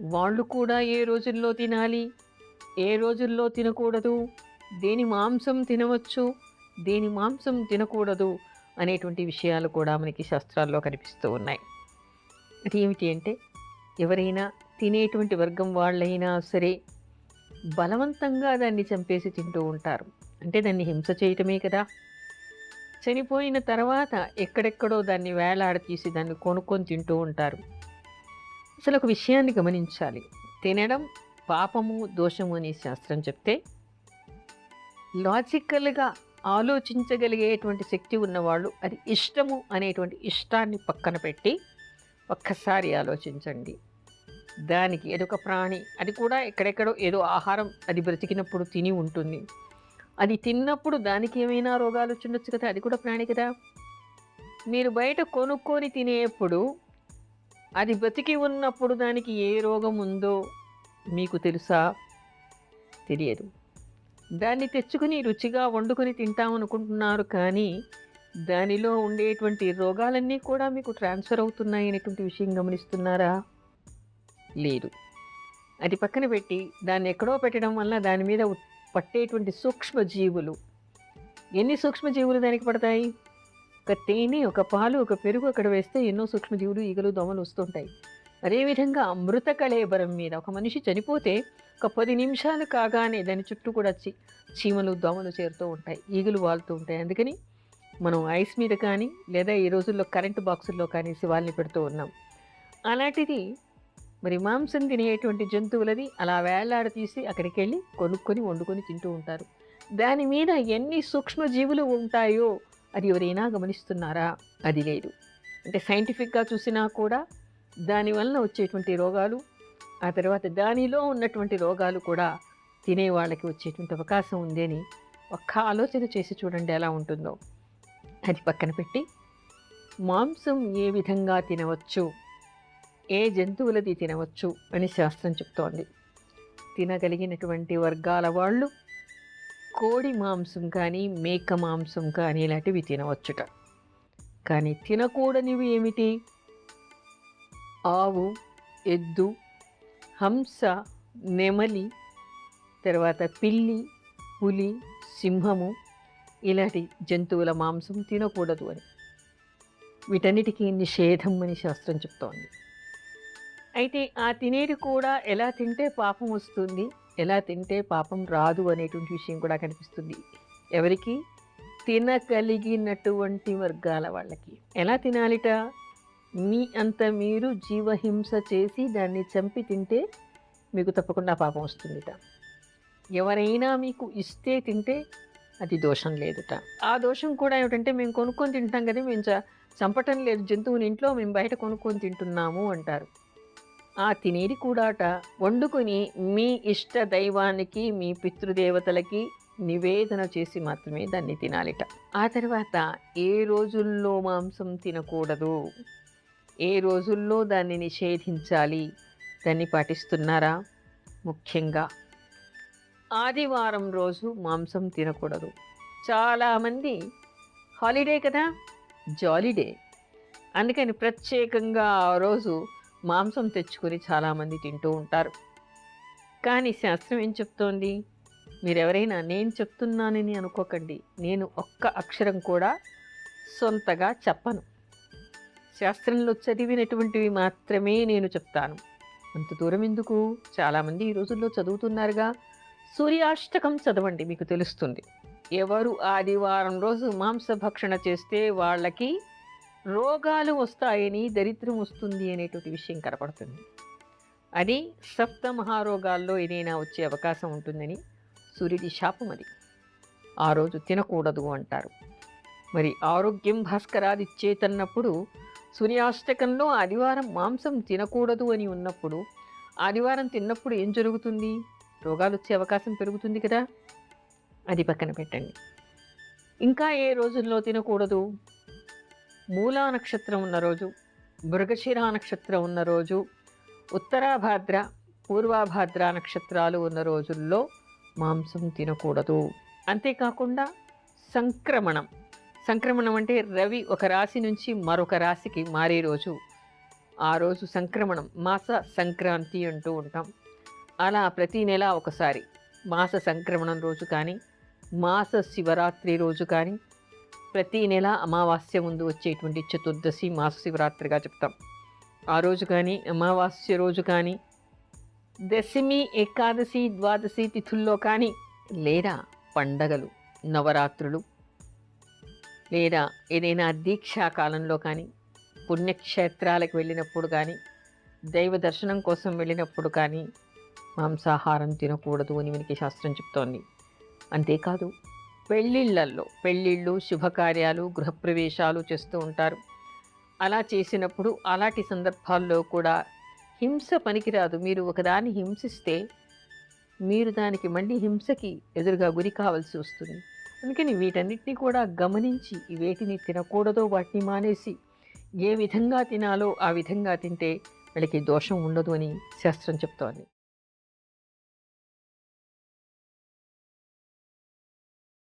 వాళ్ళు కూడా ఏ రోజుల్లో తినాలి, ఏ రోజుల్లో తినకూడదు, దేని మాంసం తినవచ్చు, దేని మాంసం తినకూడదు అనేటువంటి విషయాలు కూడా మనకి శాస్త్రాల్లో కనిపిస్తూ ఉన్నాయి. అది ఏమిటి అంటే, ఎవరైనా తినేటువంటి వర్గం వాళ్ళైనా సరే బలవంతంగా దాన్ని చంపేసి తింటూ ఉంటారు. అంటే దాన్ని హింస చేయటమే కదా! చనిపోయిన తర్వాత ఎక్కడెక్కడో దాన్ని వేలాడతీసి దాన్ని కొనుక్కొని తింటూ ఉంటారు. అసలు ఒక విషయాన్ని గమనించాలి. తినడం పాపము, దోషము అని శాస్త్రం చెప్తే, లాజికల్‌గా ఆలోచించగలిగేటువంటి శక్తి ఉన్నవాళ్ళు అది ఇష్టము అనేటువంటి ఇష్టాన్ని పక్కన పెట్టి ఒక్కసారి ఆలోచించండి. దానికి అదొక ప్రాణి. అది కూడా ఎక్కడెక్కడో ఏదో ఆహారం అది బ్రతికినప్పుడు తిని ఉంటుంది. అది తిన్నప్పుడు దానికి ఏమైనా రోగాలొచ్చుండొచ్చు కదా! అది కూడా ప్రాణి కదా! మీరు బయట కొనుక్కొని తినేప్పుడు అది బతికి ఉన్నప్పుడు దానికి ఏ రోగం ఉందో మీకు తెలుసా? తెలియదు. దాన్ని తెచ్చుకొని రుచిగా వండుకొని తింటామనుకుంటున్నారు కానీ, దానిలో ఉండేటువంటి రోగాలన్నీ కూడా మీకు ట్రాన్స్‌ఫర్ అవుతున్నాయి అనేటువంటి విషయం గమనిస్తున్నారా? లేదు. అది పక్కన పెట్టి దాన్నెక్కడో పెట్టడం వల్ల దాని మీద పట్టేటువంటి సూక్ష్మజీవులు, ఎన్ని సూక్ష్మజీవులు దానికి పడతాయి? ఒక తేనె, ఒక పాలు, ఒక పెరుగు అక్కడ వేస్తే ఎన్నో సూక్ష్మజీవులు, ఈగలు, దోమలు వస్తుంటాయి. అదేవిధంగా మృత కళేబరం మీద ఒక మనిషి చనిపోతే ఒక 10 నిమిషాలు కాగానే దాని చుట్టూ కూడా చీమలు, దోమలు చేరుతూ ఉంటాయి. ఈగలు వాలుతూ ఉంటాయి. అందుకని మనం ఐస్ మీద కానీ, లేదా ఈ రోజుల్లో కరెంట్ బాక్సుల్లో కానీ శివాల్ని పెడుతూ ఉన్నాం. అలాంటిది మరి మాంసం తినేటువంటి జంతువులది అలా వేలాడతీసి అక్కడికెళ్ళి కొనుక్కొని, వండుకొని తింటూ ఉంటారు. దాని మీద ఎన్ని సూక్ష్మజీవులు ఉంటాయో అది ఎవరైనా గమనిస్తున్నారా? అది లేదు. అంటే సైంటిఫిక్‌గా చూసినా కూడా దానివలన వచ్చేటువంటి రోగాలు, ఆ తర్వాత దానిలో ఉన్నటువంటి రోగాలు కూడా తినే వాళ్ళకి వచ్చేటువంటి అవకాశం ఉంది అని ఒక్క ఆలోచన చేసి చూడండి ఎలా ఉంటుందో. అది పక్కన పెట్టి మాంసం ఏ విధంగా తినవచ్చు, ఏ జంతువులది తినవచ్చు అని శాస్త్రం చెప్తోంది. తినగలిగినటువంటి వర్గాల వాళ్ళు కోడి మాంసం కానీ, మేక మాంసం కానీ ఇలాంటివి తినవచ్చుట. కానీ తినకూడనివి ఏమిటి? ఆవు, ఎద్దు, హంస, నెమలి, తర్వాత పిల్లి, పులి, సింహము ఇలాంటి జంతువుల మాంసం తినకూడదు అని. వీటన్నిటికీ నిషేధం అని శాస్త్రం చెప్తోంది. అయితే ఆ తినేది కూడా ఎలా తింటే పాపం వస్తుంది, ఎలా తింటే పాపం రాదు అనేటువంటి విషయం కూడా కనిపిస్తుంది. ఎవరికి? తినగలిగినటువంటి వర్గాల వాళ్ళకి. ఎలా తినాలిట? మీ అంత మీరు జీవహింస చేసి దాన్ని చంపి తింటే మీకు తప్పకుండా పాపం వస్తుందిట. ఎవరైనా మీకు ఇస్తే తింటే అది దోషం లేదుట. ఆ దోషం కూడా ఏమిటంటే మేము కొనుక్కొని తింటాం కదా! మేము చంపటం లేదు జంతువుని ఇంట్లో మేము బయట కొనుక్కొని తింటున్నాము అంటారు. ఆ తినేది కూడాట వండుకొని మీ ఇష్ట దైవానికి, మీ పితృదేవతలకి నివేదన చేసి మాత్రమే దాన్ని తినాలిట. ఆ తర్వాత ఏ రోజుల్లో మాంసం తినకూడదు, ఏ రోజుల్లో దాన్ని నిషేధించాలి, దాన్ని పాటిస్తున్నారా? ముఖ్యంగా ఆదివారం రోజు మాంసం తినకూడదు. చాలామంది హాలిడే కదా! జాలీడే. అందుకని ప్రత్యేకంగా ఆ రోజు మాంసం తెచ్చుకొని చాలామంది తింటూ ఉంటారు. కానీ శాస్త్రం ఏం చెప్తోంది? మీరెవరైనా నేను చెప్తున్నానని అనుకోకండి. నేను ఒక్క అక్షరం కూడా సొంతగా చెప్పను. శాస్త్రంలో చదివినటువంటివి మాత్రమే నేను చెప్తాను. అంత దూరం ఎందుకు? చాలామంది ఈ రోజుల్లో చదువుతున్నారుగా. సూర్యాష్టకం చదవండి మీకు తెలుస్తుంది. ఎవరు ఆదివారం రోజు మాంసభక్షణ చేస్తే వాళ్ళకి రోగాలు వస్తాయని, దరిద్రం వస్తుంది అనేటువంటి విషయం కనపడుతుంది. అది సప్త మహారోగాల్లో ఏదైనా వచ్చే అవకాశం ఉంటుందని సూర్యుడి శాపం అది. ఆ రోజు తినకూడదు అంటారు. మరి ఆరోగ్యం భాస్కరాదిచ్చేతన్నప్పుడు సూర్యాష్టకంలో ఆదివారం మాంసం తినకూడదు అని ఉన్నప్పుడు, ఆదివారం తిన్నప్పుడు ఏం జరుగుతుంది? రోగాలు వచ్చే అవకాశం పెరుగుతుంది కదా! అది పక్కన పెట్టండి. ఇంకా ఏ రోజుల్లో తినకూడదు? మూలా నక్షత్రం ఉన్న రోజు, మృగశిర నక్షత్రం ఉన్న రోజు, ఉత్తరాభాద్ర, పూర్వాభాద్ర నక్షత్రాలు ఉన్న రోజుల్లో మాంసం తినకూడదు. అంతేకాకుండా సంక్రమణం. సంక్రమణం అంటే రవి ఒక రాశి నుంచి మరొక రాశికి మారే రోజు. ఆ రోజు సంక్రమణం, మాస సంక్రాంతి అంటూ ఉంటాం. అలా ప్రతి నెల ఒకసారి మాస సంక్రమణం రోజు కానీ, మాస శివరాత్రి రోజు కానీ, ప్రతి నెల అమావాస్య ముందు వచ్చేటువంటి చతుర్దశి మాస శివరాత్రిగా చెప్తాం. ఆ రోజు కానీ, అమావాస్య రోజు కానీ, దశమి, ఏకాదశి, ద్వాదశి తిథుల్లో కానీ, లేదా పండగలు, నవరాత్రులు, లేదా ఏదైనా దీక్షా కాలంలో కానీ, పుణ్యక్షేత్రాలకు వెళ్ళినప్పుడు కానీ, దైవ దర్శనం కోసం వెళ్ళినప్పుడు కానీ మాంసాహారం తినకూడదు అని మనకి శాస్త్రం చెప్తోంది. అంతేకాదు పెళ్ళిళ్ళు, శుభకార్యాలు, గృహప్రవేశాలు చేస్తూ ఉంటారు. అలా చేసినప్పుడు అలాంటి సందర్భాల్లో కూడా హింస పనికిరాదు. మీరు ఒకదాన్ని హింసిస్తే మీరు దానికి మళ్ళీ హింసకి ఎదురుగా గురి కావాల్సి వస్తుంది. అందుకని వీటన్నిటిని కూడా గమనించి వేటిని తినకూడదో వాటిని మానేసి ఏ విధంగా తినాలో ఆ విధంగా తింటే వాళ్ళకి దోషం ఉండదు అని శాస్త్రం చెప్తోంది.